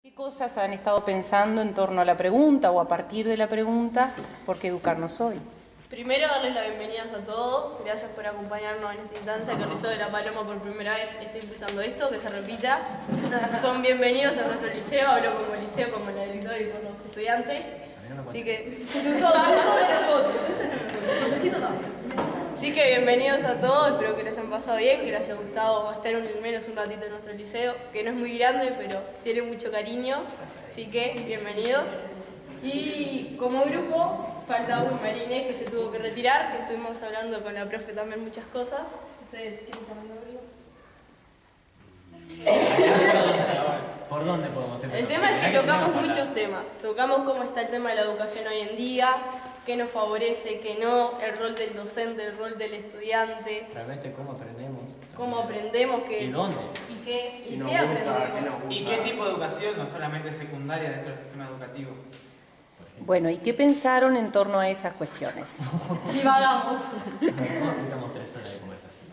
¿Qué cosas han estado pensando en torno a la pregunta o a partir de la pregunta, ¿por qué educarnos hoy? Primero, darles las bienvenidas a todos. Gracias por acompañarnos en esta instancia que el Liceo de La Paloma por primera vez está impulsando esto, que se repita. Son bienvenidos a nuestro liceo, hablo como liceo, como la directora y con los estudiantes. Así que Así que bienvenidos a todos, espero que les hayan pasado bien, que les haya gustado estar al menos un ratito en nuestro liceo, que no es muy grande, pero tiene mucho cariño, así que bienvenidos. Y como grupo, falta un Marínez que se tuvo que retirar, que estuvimos hablando con la profe también muchas cosas. ¿Ustedes quieren saber algo? ¿Por dónde podemos empezar? El tema es que tocamos muchos temas. Tocamos cómo está el tema de la educación hoy en día, qué nos favorece, qué no, el rol del docente, el rol del estudiante. Realmente cómo aprendemos. Cómo aprendemos, ¿Y dónde? ¿Y qué, Si y nos qué gusta, aprendemos? qué nos gusta. ¿Y qué tipo de educación, no solamente secundaria, dentro del sistema educativo? Bueno, ¿y qué pensaron en torno a esas cuestiones? Divagamos. Estamos 3 horas de conversación.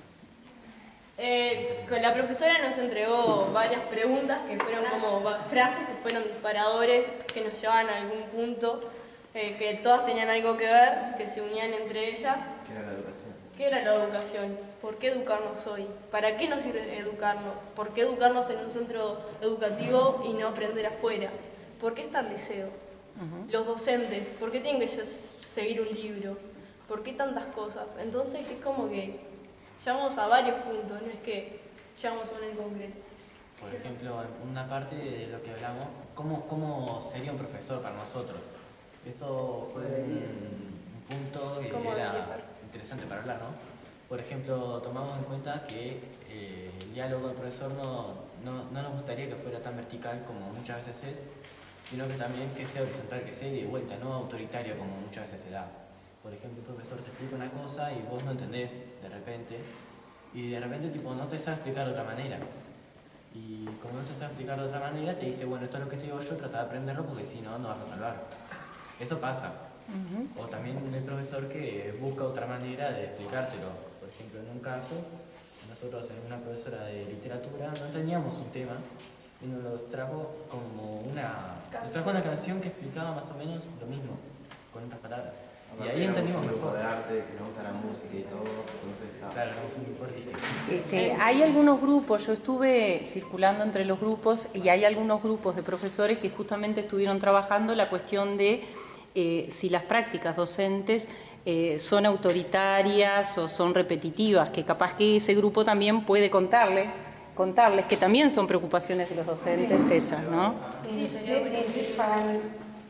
Con la profesora nos entregó varias preguntas que fueron como frases que fueron disparadores, que nos llevaban a algún punto, que todas tenían algo que ver, que se unían entre ellas. ¿Qué era la educación? ¿Qué era la educación? ¿Por qué educarnos hoy? ¿Para qué nos sirve educarnos? ¿Por qué educarnos en un centro educativo y no aprender afuera? ¿Por qué está el liceo? Los docentes, ¿por qué tienen que seguir un libro? ¿Por qué tantas cosas? Entonces es como que llegamos a varios puntos, no es que llegamos a uno en concreto. Por ejemplo, una parte de lo que hablamos, ¿cómo sería un profesor para nosotros? Eso fue un punto que ¿Cómo era debería ser? interesante para hablar, ¿no? Por ejemplo, tomamos en cuenta que el diálogo del profesor no nos gustaría que fuera tan vertical como muchas veces es, sino que también que sea horizontal, que sea de vuelta, no autoritario como muchas veces se da. Por ejemplo, el profesor te explica una cosa y vos no entendés de repente, y de repente tipo, no te sabe explicar de otra manera. Y como no te sabe explicar de otra manera, te dice, bueno, esto es lo que te digo yo, trata de aprenderlo porque si no, no vas a salvar. Eso pasa. O también el profesor que busca otra manera de explicártelo. Por ejemplo, en un caso, nosotros en una profesora de literatura no teníamos un tema y nos lo trajo como nos trajo una canción que explicaba más o menos lo mismo, con otras palabras. Y ahí entendimos un grupo mejor. de arte, que nos gusta la música y todo, entonces está. Claro, éramos un grupo artístico. Hay algunos grupos, yo estuve circulando entre los grupos y hay algunos grupos de profesores que justamente estuvieron trabajando la cuestión de si las prácticas docentes son autoritarias o son repetitivas, que capaz que ese grupo también puede contarles que también son preocupaciones de los docentes esas, ¿no? Sí,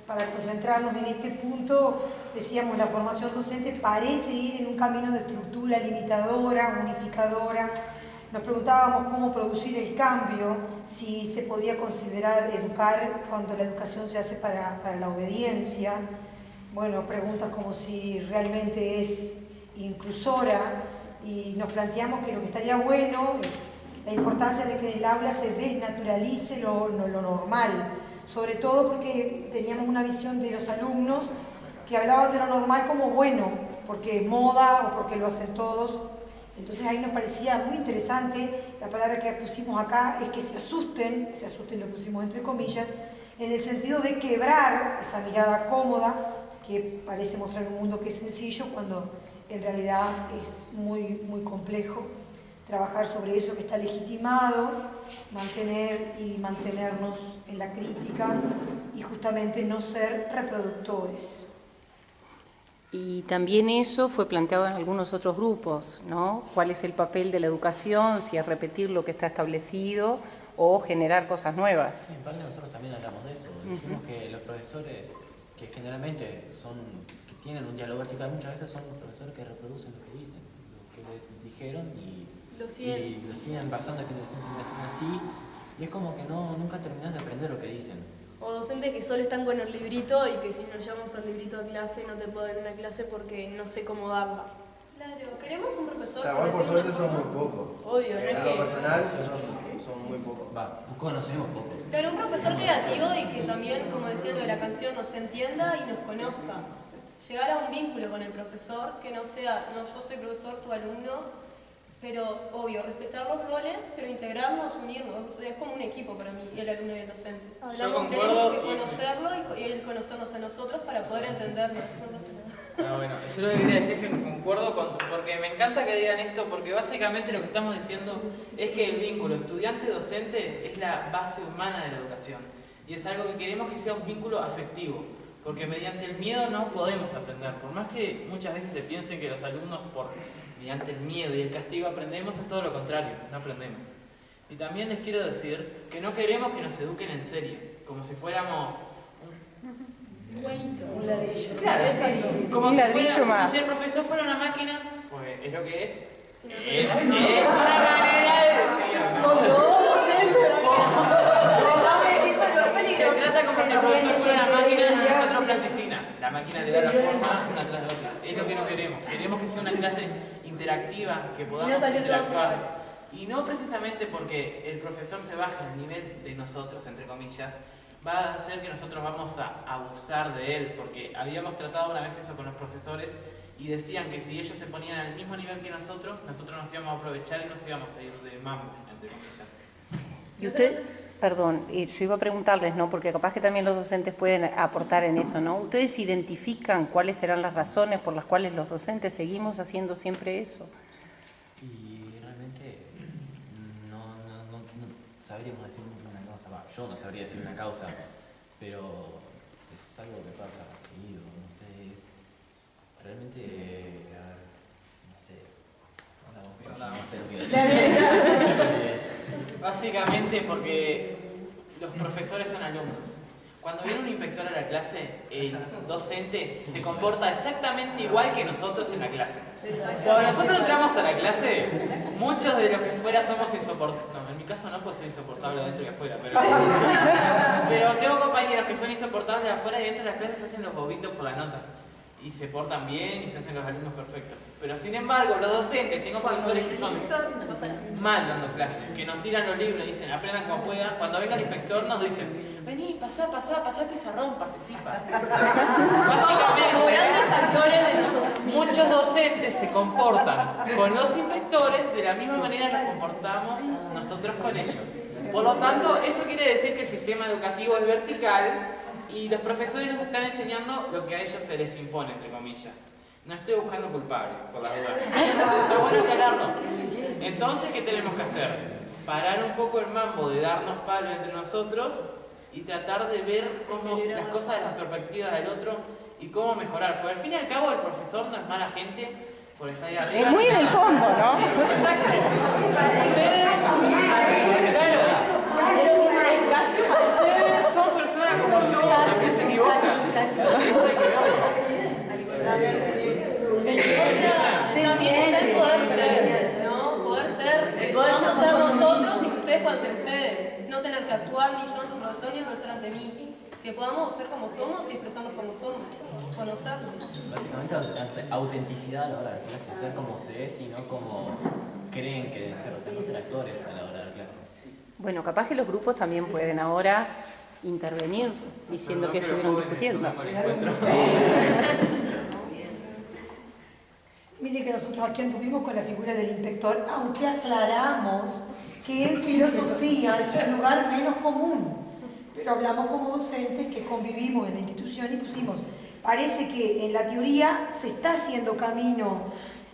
para concentrarnos en este punto, decíamos, la formación docente parece ir en un camino de estructura limitadora, unificadora. Nos preguntábamos cómo producir el cambio, si se podía considerar educar cuando la educación se hace para la obediencia. Bueno, preguntas como si realmente es inclusora, y nos planteamos que lo que estaría bueno es la importancia de que en el aula se desnaturalice lo normal, sobre todo porque teníamos una visión de los alumnos que hablaban de lo normal como bueno, porque es moda o porque lo hacen todos. Entonces ahí nos parecía muy interesante, la palabra que pusimos acá es que se asusten lo pusimos entre comillas, en el sentido de quebrar esa mirada cómoda que parece mostrar un mundo que es sencillo cuando en realidad es muy, muy complejo. Trabajar sobre eso que está legitimado, mantenernos en la crítica y justamente no ser reproductores. Y también eso fue planteado en algunos otros grupos, ¿no? ¿Cuál es el papel de la educación? Si es repetir lo que está establecido o generar cosas nuevas. En parte nosotros también hablamos de eso. Dijimos que los profesores que generalmente que tienen un diálogo vertical, muchas veces son profesores que reproducen lo que dicen, lo que les dijeron y lo siguen pasando de generación en generación así, y es como que nunca terminan de aprender lo que dicen. O docentes que solo están con el librito y que si no llevamos el librito a clase no te puedo dar una clase porque no sé cómo darla. Claro, queremos un profesor. Igual por suerte son muy pocos. Obvio, no es En que... lo personal son muy pocos. Conocemos pocos. Claro, un profesor creativo y que también, como decía lo de la canción, nos entienda y nos conozca. Llegar a un vínculo con el profesor, que no sea, no, yo soy profesor, tu alumno, Pero, obvio, respetar los roles, pero integrarnos, unirnos. O sea, es como un equipo para mí, el alumno y el docente. Yo concuerdo. Tenemos que conocerlo y él conocernos a nosotros para poder entendernos. No pasa nada. Bueno, yo lo que quería decir es que concuerdo porque me encanta que digan esto, porque básicamente lo que estamos diciendo es que el vínculo estudiante-docente es la base humana de la educación. Y es algo que queremos que sea un vínculo afectivo, porque mediante el miedo no podemos aprender. Por más que muchas veces se piensen que los alumnos mediante el miedo y el castigo aprendemos, es todo lo contrario, no aprendemos. Y también les quiero decir que no queremos que nos eduquen en serie, como si fuéramos... Un ladrillo. Claro, como Un si ladrillo más. si el profesor fuera una máquina, pues es lo que es. Es una manera de decir. Se trata como si el profesor fuera una máquina y nosotros plasticina. La máquina le da la forma una tras la otra. Es lo que no queremos. Queremos que sea una clase interactiva, que podamos interactuar. Y no precisamente porque el profesor se baje al nivel de nosotros, entre comillas, va a hacer que nosotros vamos a abusar de él, porque habíamos tratado una vez eso con los profesores y decían que si ellos se ponían al mismo nivel que nosotros nos íbamos a aprovechar y nos íbamos a ir de mambo, entre comillas. Y usted, perdón, yo iba a preguntarles, ¿no? Porque capaz que también los docentes pueden aportar en eso, ¿no? ¿Ustedes identifican cuáles serán las razones por las cuales los docentes seguimos haciendo siempre eso? Y realmente no sabríamos decir una causa. Yo no sabría decir una causa, pero es algo que pasa seguido, no sé. Realmente, a ver, no sé. Básicamente porque los profesores son alumnos. Cuando viene un inspector a la clase, el docente se comporta exactamente igual que nosotros en la clase. Cuando nosotros entramos a la clase, muchos de los que fuera somos insoportables. No, en mi caso no, pues soy insoportable adentro y afuera, pero tengo compañeros que son insoportables afuera y dentro de las clases se hacen los bobitos por la nota. Y se portan bien y se hacen los alumnos perfectos. Pero sin embargo, los docentes, tengo profesores que son mal dando clases, que nos tiran los libros y dicen, aprendan como puedan. Cuando venga el inspector nos dicen, vení, pasá el pizarrón, participa. Básicamente, Grandes actores de nosotros. muchos docentes se comportan con los inspectores de la misma manera que nos comportamos nosotros con ellos. Por lo tanto, eso quiere decir que el sistema educativo es vertical y los profesores nos están enseñando lo que a ellos se les impone, entre comillas. No estoy buscando culpables, por la duda. Pero bueno aclararlo. Entonces, ¿qué tenemos que hacer? Parar un poco el mambo de darnos palos entre nosotros y tratar de ver cómo las cosas de la perspectiva del otro y cómo mejorar. Porque al fin y al cabo el profesor no es mala gente por estar ahí arriba. Es muy en el fondo, ¿no? Exacto. Ustedes son personas como yo, también se equivocan. También ustedes poder ser, ¿no? Poder ser, vamos a ser nosotros y que ustedes puedan ser ustedes. No tener que actuar ni yo ante un profesor ni el profesor ante mí. Que podamos ser como somos y expresarnos como somos. Conocernos. Básicamente autenticidad a la hora de la clase, ser como se es y no como creen que deben ser, o sea, no ser actores a la hora de la clase. Bueno, capaz que los grupos también pueden ahora intervenir diciendo que estuvieron discutiendo. Mire que nosotros aquí anduvimos con la figura del inspector, aunque aclaramos que en filosofía es un lugar menos común. Pero hablamos como docentes que convivimos en la institución y pusimos, parece que en la teoría se está haciendo camino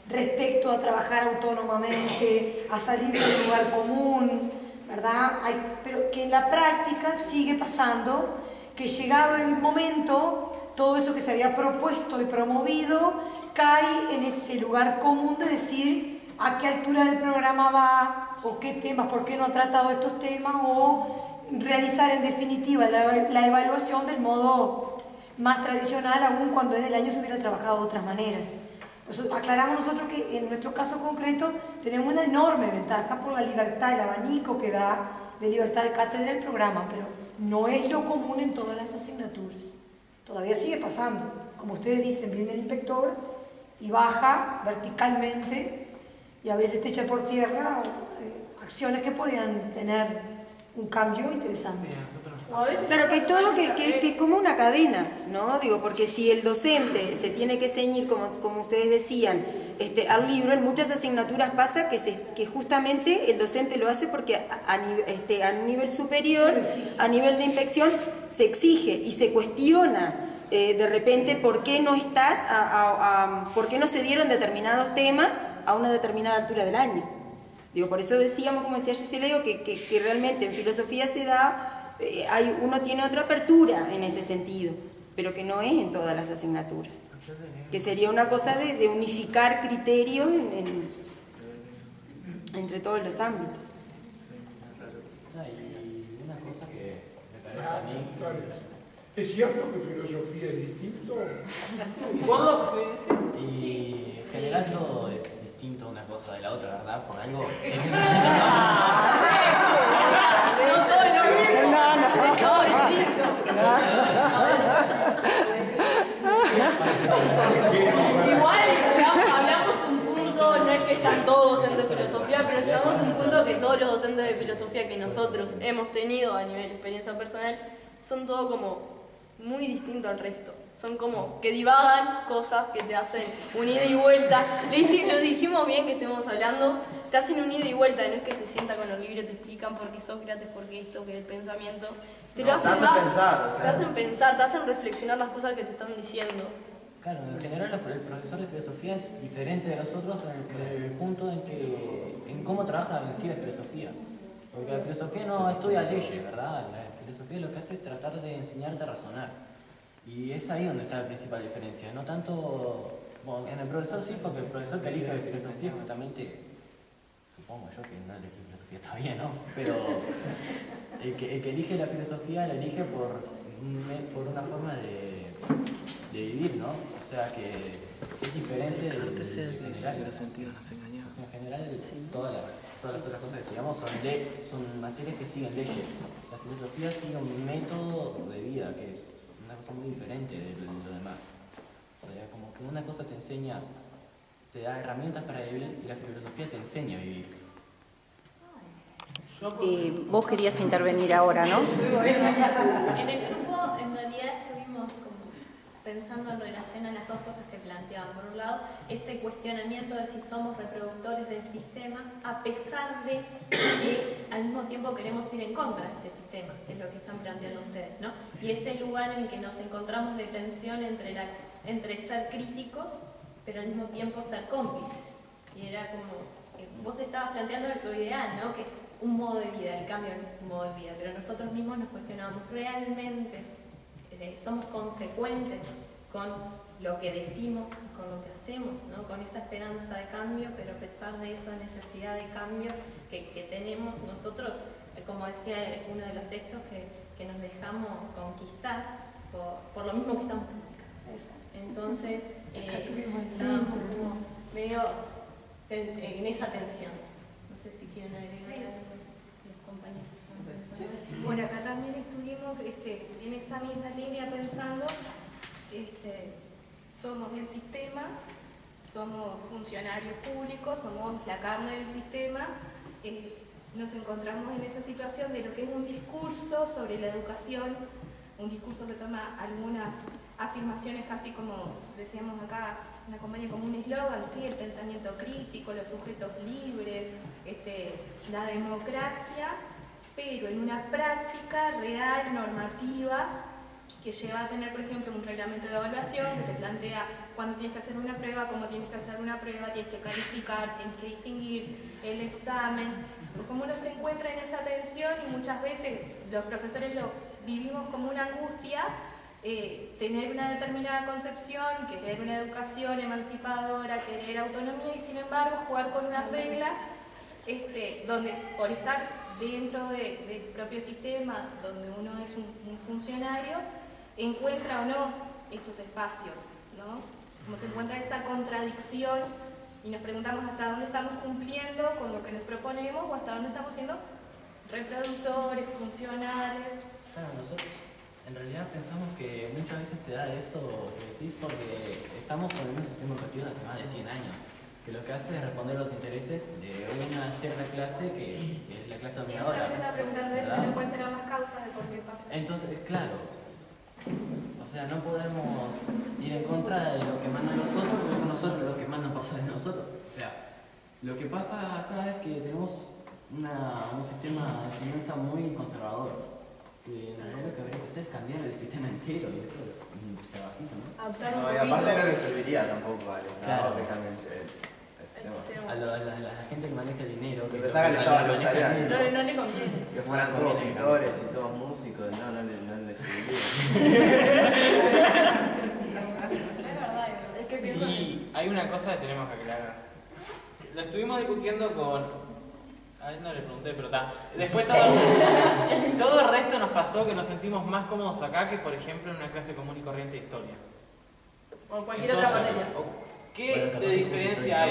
respecto a trabajar autónomamente, a salir del lugar común, ¿verdad? Pero que en la práctica sigue pasando que llegado el momento, todo eso que se había propuesto y promovido cae en ese lugar común de decir a qué altura del programa va, o qué temas, por qué no ha tratado estos temas, o realizar en definitiva la evaluación del modo más tradicional, aún cuando en el año se hubiera trabajado de otras maneras. Aclaramos nosotros que en nuestro caso concreto tenemos una enorme ventaja por la libertad, el abanico que da de libertad de cátedra el programa, pero no es lo común en todas las asignaturas. Todavía sigue pasando. Como ustedes dicen, viene el inspector y baja verticalmente y a veces te echa por tierra acciones que podían tener un cambio interesante. Claro, que es todo que es como una cadena, ¿no? Digo, porque si el docente se tiene que ceñir, como ustedes decían, al libro, en muchas asignaturas pasa que justamente el docente lo hace porque a nivel superior, a nivel de inspección, se exige y se cuestiona de repente por qué no estás, por qué no se dieron determinados temas a una determinada altura del año. Digo, por eso decíamos, como decía Gisela, que realmente en filosofía se da, uno tiene otra apertura en ese sentido, pero que no es en todas las asignaturas. Que sería una cosa de unificar criterios entre todos los ámbitos. Y una cosa que me parece a mí... ¿Es cierto que filosofía es distinto? Y en general todo es distinto una cosa de la otra, ¿verdad? Por algo... Igual ya hablamos un punto, no es que sean todos docentes de filosofía, pero llegamos a un punto que todos los docentes de filosofía que nosotros hemos tenido a nivel de experiencia personal son todo como muy distintos al resto. Son como que divagan cosas que te hacen un ida y vuelta. Lo dijimos bien que estuvimos hablando, te hacen un ida y vuelta, no es que se sientan con los libros, te explican por qué Sócrates, por qué esto, que el pensamiento. Te lo hacen más, pensar, o sea. te hacen pensar, te hacen reflexionar las cosas que te están diciendo. Claro, en general el profesor de filosofía es diferente de nosotros en el punto en cómo trabaja en sí la filosofía. Porque la filosofía no estudia leyes, ¿verdad? La filosofía lo que hace es tratar de enseñarte a razonar. Y es ahí donde está la principal diferencia. No tanto, bueno, en el profesor sí, porque el profesor que elige filosofía justamente, supongo yo que no elegí filosofía todavía, ¿no? Pero el que elige la filosofía la elige por una forma de vivir, ¿no? O sea que es diferente de general. O sea, en general todas las otras cosas que estudiamos son materias que siguen leyes. La filosofía sigue un método de vida que es una cosa muy diferente de lo demás. O sea, como que una cosa te enseña, te da herramientas para vivir y la filosofía te enseña a vivir. Vos querías intervenir ahora, ¿no? En el grupo, en realidad, estuvimos como pensando en relación a las dos cosas que planteaban. Por un lado, ese cuestionamiento de si somos reproductores del sistema, a pesar de que al mismo tiempo queremos ir en contra de este sistema, que es lo que están planteando ustedes, ¿no? Y ese lugar en el que nos encontramos de tensión entre ser críticos, pero al mismo tiempo ser cómplices. Y era como, vos estabas planteando lo ideal, ¿no? Que un modo de vida, el cambio en un modo de vida, pero nosotros mismos nos cuestionamos, ¿realmente somos consecuentes con lo que decimos, con lo que hacemos, ¿no? Con esa esperanza de cambio, pero a pesar de esa necesidad de cambio que tenemos nosotros, como decía uno de los textos, que nos dejamos conquistar por lo mismo que estamos comunicando. Entonces, estábamos como medios en esa tensión. No sé si quieren agregar algo los compañeros. Bueno, acá también estuvimos en esa misma línea pensando, somos el sistema, somos funcionarios públicos, somos la carne del sistema, nos encontramos en esa situación de lo que es un discurso sobre la educación, un discurso que toma algunas afirmaciones casi como decíamos acá, una compañía como un eslogan, ¿sí? El pensamiento crítico, los sujetos libres, la democracia, pero en una práctica real, normativa, que lleva a tener, por ejemplo, un reglamento de evaluación que te plantea cuándo tienes que hacer una prueba, cómo tienes que hacer una prueba, tienes que calificar, tienes que distinguir el examen. Como uno se encuentra en esa tensión y muchas veces los profesores lo vivimos como una angustia, tener una determinada concepción, querer una educación emancipadora, querer autonomía y sin embargo jugar con unas reglas donde por estar dentro del propio sistema, donde uno es un funcionario, encuentra o no esos espacios, ¿no? Como se encuentra esa contradicción y nos preguntamos hasta dónde estamos cumpliendo con lo que nos proponemos o hasta dónde estamos siendo reproductores, funcionales. Claro, nosotros en realidad pensamos que muchas veces se da eso que decís porque estamos con el mismo sistema educativo hace más de 100 años, que lo que hace es responder a los intereses de una cierta clase que es la clase dominadora. Eso es lo que está preguntando ella, ¿no? ¿Cuáles serán las causas de por qué pasa? Entonces, claro, O sea, no podemos ir en contra de lo que mandan los otros porque son nosotros los que mandan por sobre nosotros. O sea, lo que pasa acá es que tenemos un sistema de enseñanza muy conservador. Que en realidad lo que habría que hacer es cambiar el sistema entero y eso es un trabajito, ¿no? No, y aparte no le serviría tampoco al Estado que cambie el sistema. A la gente que maneja el dinero. Que pensaba que le estaba No le conviene. Que fueran todos pintores y todos músicos, no le serviría. Es verdad, es que pienso. Y hay una cosa que tenemos que aclarar. Lo estuvimos discutiendo con... A él no le pregunté, pero está. Después todo el resto nos pasó que nos sentimos más cómodos acá que, por ejemplo, en una clase común y corriente de historia. O cualquier otra materia. ¿Qué diferencia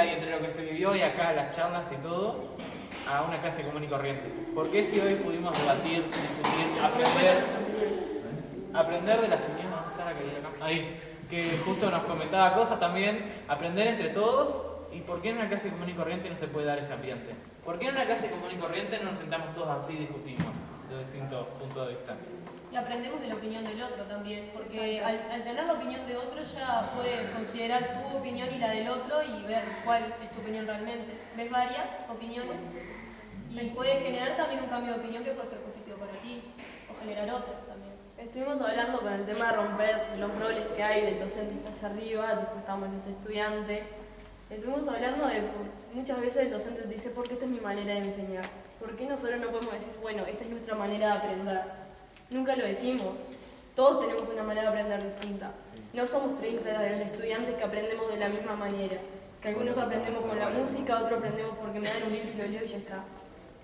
hay entre lo que se vivió hoy acá, las charlas y todo, a una clase común y corriente? ¿Por qué si hoy pudimos debatir, discutir, aprender de la psiquiatra? ¿Dónde está la querida acá? Ahí, que justo nos comentaba cosas también, aprender entre todos. ¿Y por qué en una clase común y corriente no se puede dar ese ambiente? ¿Por qué en una clase común y corriente no nos sentamos todos así y discutimos de distintos puntos de vista? Y aprendemos de la opinión del otro también, porque al tener la opinión de otro ya puedes considerar tu opinión y la del otro y ver cuál es tu opinión realmente. Ves varias opiniones y puedes generar también un cambio de opinión que puede ser positivo para ti o generar otro también. Estuvimos hablando con el tema de romper los roles que hay del docente que está allá arriba, después estamos los estudiantes. Estuvimos hablando de muchas veces el docente te dice, ¿por qué esta es mi manera de enseñar? ¿Por qué nosotros no podemos decir, bueno, esta es nuestra manera de aprender? Nunca lo decimos. Todos tenemos una manera de aprender distinta. No somos 30 estudiantes que aprendemos de la misma manera. Que algunos aprendemos con la música, otros aprendemos porque me dan un libro y lo leo y ya está.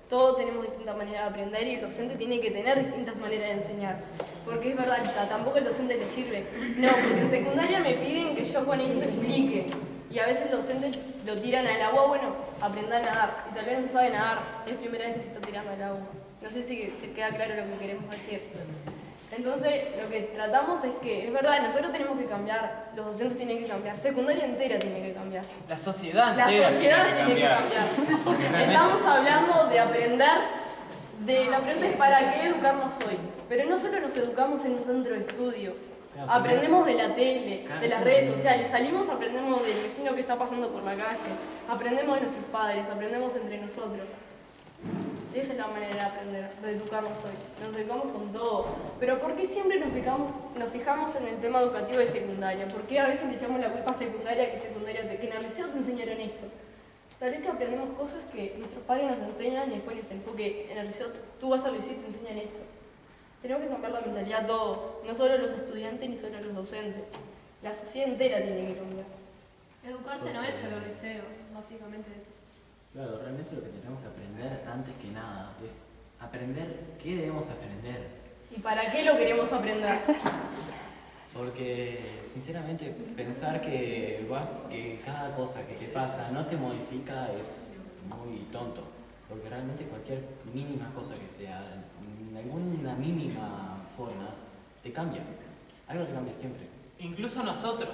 Todos tenemos distintas maneras de aprender y el docente tiene que tener distintas maneras de enseñar. Porque es verdad, tampoco el docente le sirve. No, porque en secundaria me piden que yo con esto explique. Y a veces los docentes lo tiran al agua, bueno, aprenda a nadar. Y tal vez no sabe nadar, es la primera vez que se está tirando al agua. No sé si queda claro lo que queremos decir. Entonces, lo que tratamos es que, es verdad, nosotros tenemos que cambiar, los docentes tienen que cambiar, secundaria entera tiene que cambiar. La sociedad entera tiene que cambiar. Estamos hablando de aprender, la pregunta es ¿para qué educarnos hoy? Pero no solo nos educamos en un centro de estudio. Aprendemos de la tele, de las redes sociales, salimos, aprendemos del vecino que está pasando por la calle, aprendemos de nuestros padres, aprendemos entre nosotros. Esa es la manera de aprender, de educarnos hoy. Nos educamos con todo. Pero ¿por qué siempre nos fijamos en el tema educativo de secundaria? ¿Por qué a veces le echamos la culpa a secundaria que en el liceo te enseñaron esto? Tal vez que aprendemos cosas que nuestros padres nos enseñan y después les dicen, porque en el liceo tú vas al liceo y te enseñan esto. Tenemos que cambiar la mentalidad todos, no solo los estudiantes ni solo los docentes. La sociedad entera tiene que cambiar. Educarse no es solo liceo, básicamente eso. Claro, realmente lo que tenemos que aprender antes que nada es aprender qué debemos aprender. ¿Y para qué lo queremos aprender? Porque, sinceramente, pensar que cada cosa que te pasa no te modifica es muy tonto. Porque realmente cualquier mínima cosa que sea, en alguna mínima forma, te cambia. Algo te cambia siempre. Incluso nosotros.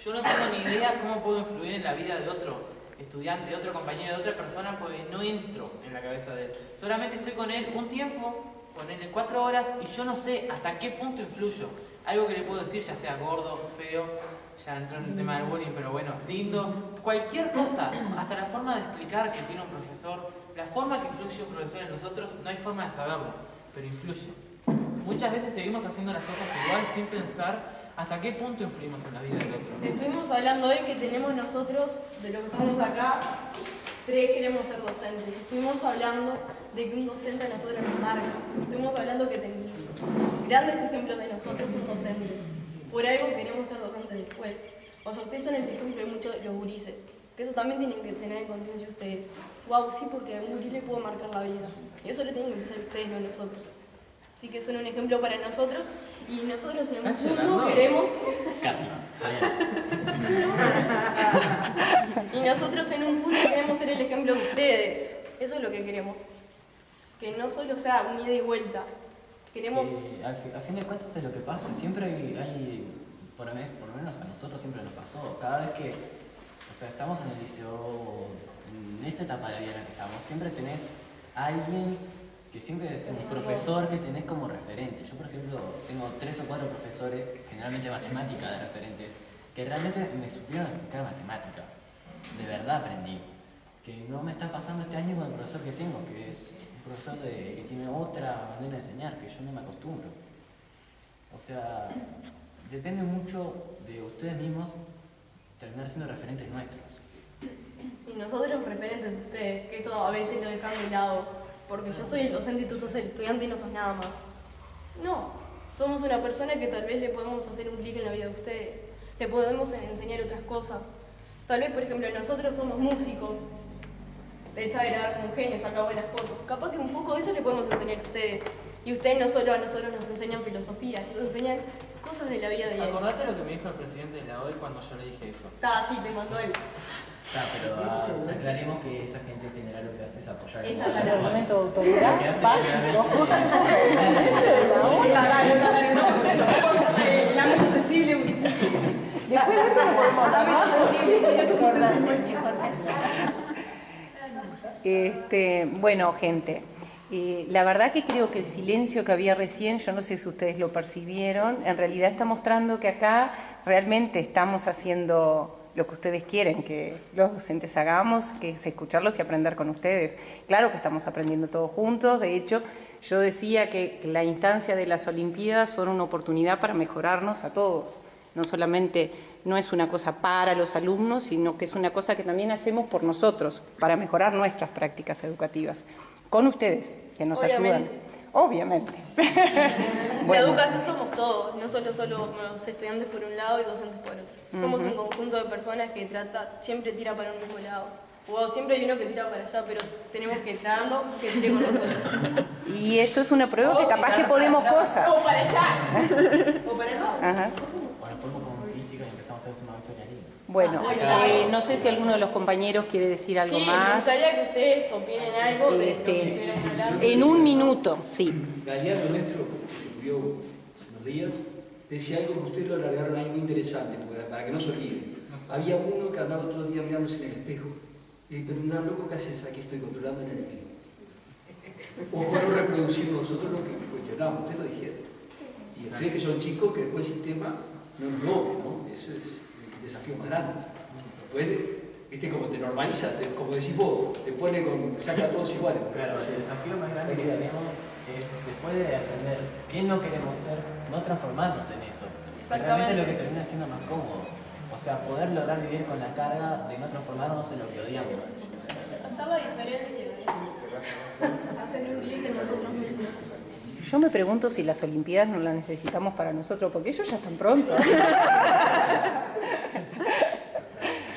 Yo no tengo ni idea cómo puedo influir en la vida de otro estudiante, de otro compañero, de otra persona, porque no entro en la cabeza de él. Solamente estoy con él un tiempo, con él 4 horas, y yo no sé hasta qué punto influyo. Algo que le puedo decir, ya sea gordo, feo, ya entró en el tema del bullying, pero bueno, lindo, cualquier cosa, hasta la forma de explicar que tiene un profesor, la forma que influye un profesor en nosotros, no hay forma de saberlo, pero influye. Muchas veces seguimos haciendo las cosas igual sin pensar hasta qué punto influimos en la vida del otro. Estuvimos hablando hoy que tenemos nosotros, de lo que estamos acá, 3 queremos ser docentes. Estuvimos hablando de que un docente a nosotros nos marca. Estuvimos hablando que tenemos grandes ejemplos de nosotros son docentes. Por algo queremos ser docentes después. O sea, ustedes son el ejemplo de muchos de los gurises. Que eso también tienen que tener en conciencia ustedes. Wow, sí, porque a un gurí le puedo marcar la vida. Y eso le tienen que empezar ustedes, no nosotros. Así que son un ejemplo para nosotros. Y nosotros en un punto queremos... Casi. Y nosotros en un punto queremos ser el ejemplo de ustedes. Eso es lo que queremos. Que no solo sea un ida y vuelta. Queremos... A fin de cuentas es lo que pasa. Siempre hay por lo menos a nosotros siempre nos pasó. Cada vez que estamos en el liceo, en esta etapa de la vida en la que estamos, siempre tenés a alguien que siempre es un profesor que tenés como referente. Yo, por ejemplo, tengo 3 o 4 profesores, generalmente matemática de referentes, que realmente me supieron explicar matemática. De verdad aprendí. Que no me está pasando este año con el profesor que tengo, que es un profesor que tiene otra manera de enseñar, que yo no me acostumbro. O sea, depende mucho de ustedes mismos terminar siendo referentes nuestros. Y nosotros referentes de ustedes, que eso a veces lo dejan de lado, porque yo soy el docente y tú sos el estudiante y no sos nada más. No, somos una persona que tal vez le podemos hacer un clic en la vida de ustedes, le podemos enseñar otras cosas. Tal vez, por ejemplo, nosotros somos músicos, él sabe grabar como un genio, saca buenas fotos. Capaz que un poco de eso le podemos enseñar a ustedes. Y ustedes no solo a nosotros nos enseñan filosofía, nos enseñan cosas de la vida diaria. ¿Acordate lo que me dijo el presidente de la OI cuando yo le dije eso? Sí, te mandó él. Pero aclaremos que esa gente en general lo que hace es apoyar el argumento de autoridad básico. El ámbito sensible, después de eso lo podemos bueno, gente, la verdad que creo que el silencio que había recién, yo no sé si ustedes lo percibieron, en realidad está mostrando que acá realmente estamos haciendo lo que ustedes quieren que los docentes hagamos, que es escucharlos y aprender con ustedes. Claro que estamos aprendiendo todos juntos. De hecho, yo decía que la instancia de las Olimpiadas son una oportunidad para mejorarnos a todos. No solamente no es una cosa para los alumnos, sino que es una cosa que también hacemos por nosotros, para mejorar nuestras prácticas educativas. Con ustedes, que nos ayudan. Obviamente. La educación somos todos, no solo los estudiantes por un lado y docentes por otro. Somos un conjunto de personas que siempre tira para un mismo lado. O siempre hay uno que tira para allá, pero tenemos que traerlo que tire con nosotros. Y esto es una prueba que capaz que podemos cosas. O para allá. O para acá. Ajá. Bueno, fuimos con física y empezamos a hacer una historia linda. Bueno, no sé si alguno de los compañeros quiere decir algo más. Me gustaría que ustedes opinen algo de lo que estuvieron hablando. En un minuto, sí. Galeano nuestro, que se murió hace unos días, decía algo que ustedes lo alargaron ahí muy interesante, para que no se olviden. Había uno que andaba todo el día mirándose en el espejo. Pero no, loco, ¿qué haces? Aquí estoy controlando el enemigo. Ojo, no reproducir nosotros lo que cuestionamos, ustedes lo dijeron. Y ustedes que son chicos, que después el sistema no nos lobe, ¿no? Eso es el desafío más grande. Después, viste, como te normaliza, como decís vos, te pone saca a todos iguales. Claro, el desafío más grande que tenemos es, después de aprender qué no queremos ser, no transformarnos en eso. Realmente lo que termina siendo más cómodo. O sea, poder lograr vivir con la carga de no transformarnos en lo que odiamos. Hacer la diferencia. Hacer un clic en nosotros mismos. Yo me pregunto si las Olimpiadas no las necesitamos para nosotros, porque ellos ya están pronto.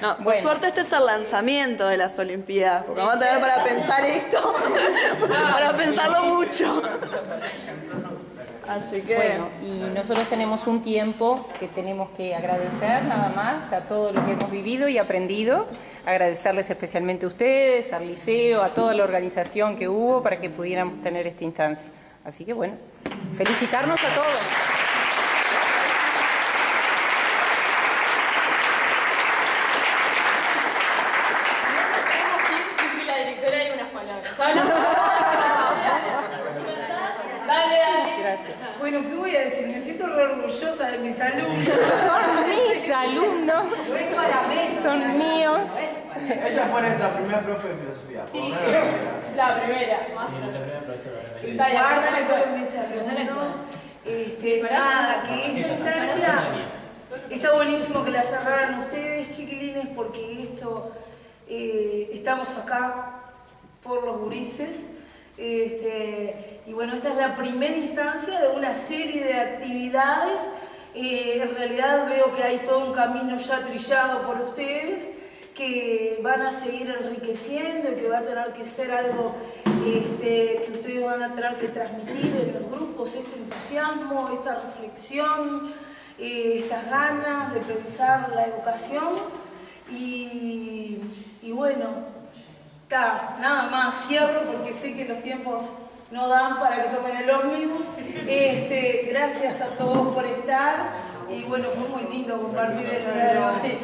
No, por suerte este es el lanzamiento de las Olimpiadas, porque vamos a tener para pensar esto, para pensarlo mucho. Así que... Bueno, y nosotros tenemos un tiempo que tenemos que agradecer nada más a todo lo que hemos vivido y aprendido, agradecerles especialmente a ustedes, al liceo, a toda la organización que hubo para que pudiéramos tener esta instancia. Así que bueno, felicitarnos a todos. Bueno, ¿qué voy a decir? Me siento re orgullosa de mis alumnos. Son mis alumnos. Son míos. Ella fue nuestra primera profe de filosofía. Sí, la primera. Sí, la primera profesora. Guarda, fueron mis alumnos. Nada, que esta instancia está buenísimo que la cerraran ustedes, chiquilines, porque estamos acá por los gurises. Y bueno, esta es la primera instancia de una serie de actividades. En realidad veo que hay todo un camino ya trillado por ustedes, que van a seguir enriqueciendo y que va a tener que ser algo que ustedes van a tener que transmitir en los grupos, este entusiasmo, esta reflexión, estas ganas de pensar la educación. Y bueno, nada más, cierro porque sé que los tiempos no dan para que tomen el ómnibus. Gracias a todos por estar y bueno, fue muy lindo compartir el día de hoy.